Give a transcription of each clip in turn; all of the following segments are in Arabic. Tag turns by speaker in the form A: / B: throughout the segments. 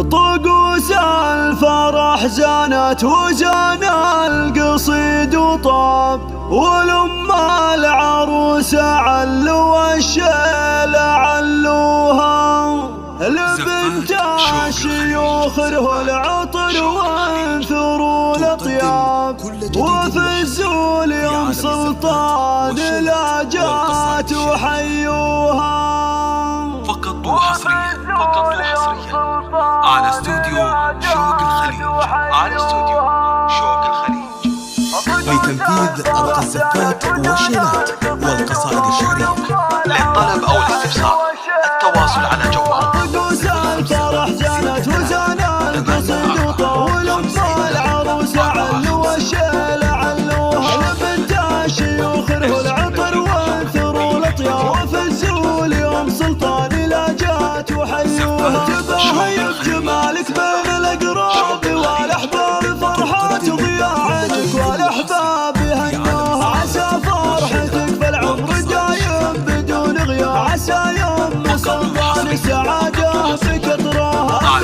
A: طقوس الفرح زانت وزان القصيد وطاب، ولم العروسة علوا الشيل علوها، لبنت الشيوخ له العطر وانثروا الاطياب، وفزوا اليوم سلطان لا جات وحيوها.
B: فقط وحصريا على استوديو شوق الخليج، على استوديو شوق الخليج،
C: لتنفيذ أرقى الزفات والشيلات والقصائد الشعرية.
B: للطلب أو الاستفسار التواصل على جوال
A: طقوس الفرح زانت وزان القصيد وطول، العروسة علوا الشيل علوها، لبنت الشيوخ له العطر وانثروا الاطياب، وفزوا اليوم سلطان لا جات وحيوها. تباهي بجمالك بين الاقراب والاحباب، فرحات ضياعتك والاحباب يهنوها، عسى فرحتك بالعمر دايم بدون غياب، عسى يوم سلطان السعادة في كثرها،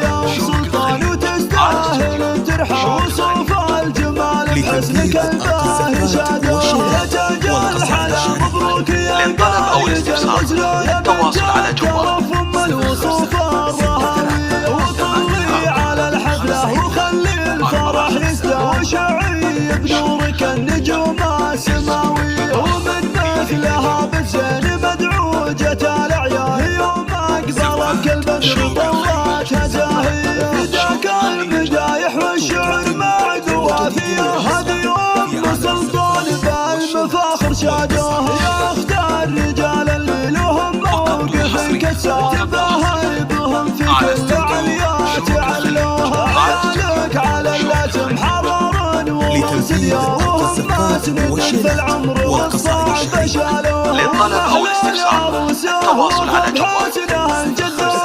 A: يا سلطان وتستاهل ترحى، وصوف الجمال بحسنك الباهي شادوها، يا تاج الحلا مبروك يا قائد الوزن، يا بنت الشرف ام الوصوف الرهاوي، وطلي على الحفلة وخلي الفرح يستوي، شعي بنورك النجوم السماوي، ومن مثلها بالزين مدعوجة الأعيان، يوم أقبلك البدر طلعت هزاهي، فداك المدايح والشعر معدوها فيها، هذه يوم سلطان بالمفاخر شادوها، يا اختار رجال اللي لهم موقف كسار، تباهي بهم في كل عليات علوها، عيالك على اللازم حرار وروس اليوم مسند في العمر والصعب شالوها،
B: للطلب أو الاستفسار التواصل على جوال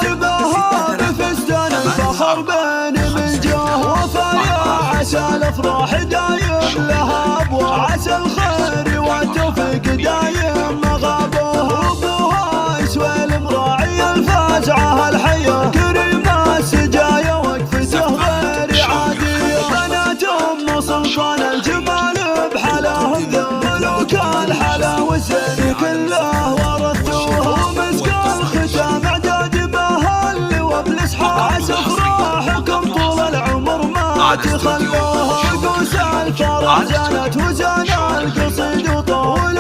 A: تباهى بفستان الفخر بين من جاه، وفايا عسى الافراح دايم لها ابواب، عسى الخير والتوفيق دايم مغابوها، ابوها يسوى المراعي الفازعه الحيه، كريم السجايا وقفته غير عاديه، بنات ام سلطان الجمال بحلاهم ذا، ملوك الحلا والزين كله ورثوها، ومسك الختام اعداد باهل وبالاسحاق، عسى افراحكم طول العمر ما تخلوها، طقوس الفرح زانت وزان القصيد وطول،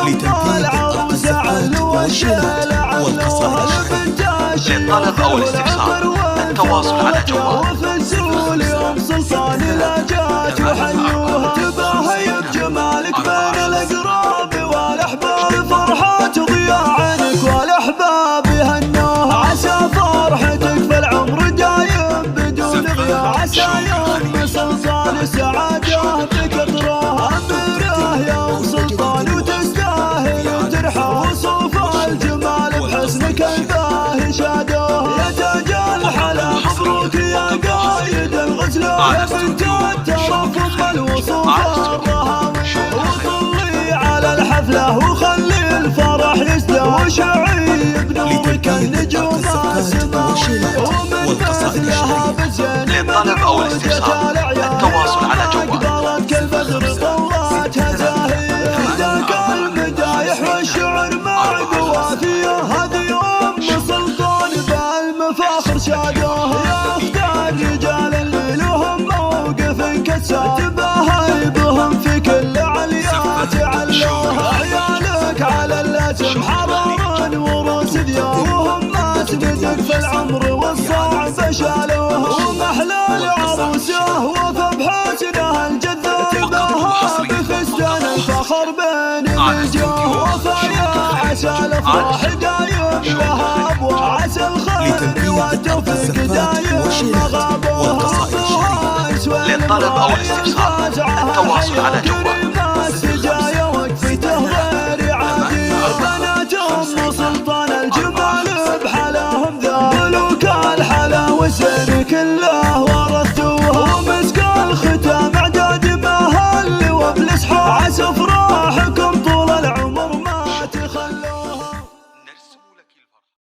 A: العروسة علوا الشيل علوها، لبنت
B: للطلب أو الاستفسار التواصل على جوال
A: وفزوا اليوم سلطان لا جات وحيوها، تباهي بجمالك بين الاقراب والاحباب، فرحات ضياعك والاحباب يهنوها، عسى فرحتك في العمر دايم بدون غياب، عسى يوم سلطان السعادة بكثرها، امره يا سلطان وتستاهل ترحى، وصوف الجمال بحسنك الباهي شادوها، يا تاج الحلا مبروك يا قايد الغزل، يا بنت الترف ام الوصوف الرهاوي، وطلي على الحفلة وخلي الفرح يستوي، شعي بنورك النجوم السماوي، ومن مثلها بالزين
B: للطلب أو الاستفسار التواصل على جوال
A: أقبلت كالبدر طلعت هزاهي، فداك المدايح والشعر معدوها فيها، هذه يوم سلطان بالمفاخر شادوها، يا اختار رجال اللي لهم موقف كسار، تباهي بهم في كل عليات علوها، عيالك على اللازم حرار وروس اليوم، وهم مسندك في العمر والصعب شالوها، ومحلى العروسه وفى بحسنها الجذاب، بفستان الفخر بين الوجوه، وفايا عسى الافراح دايم لها ابواب، عسى الخير والتوفيق دايم مغابوها،
B: للطلب أو الاستفسار التواصل على جوال
A: السجايا وقفته غير عادية، بنات ام سلطان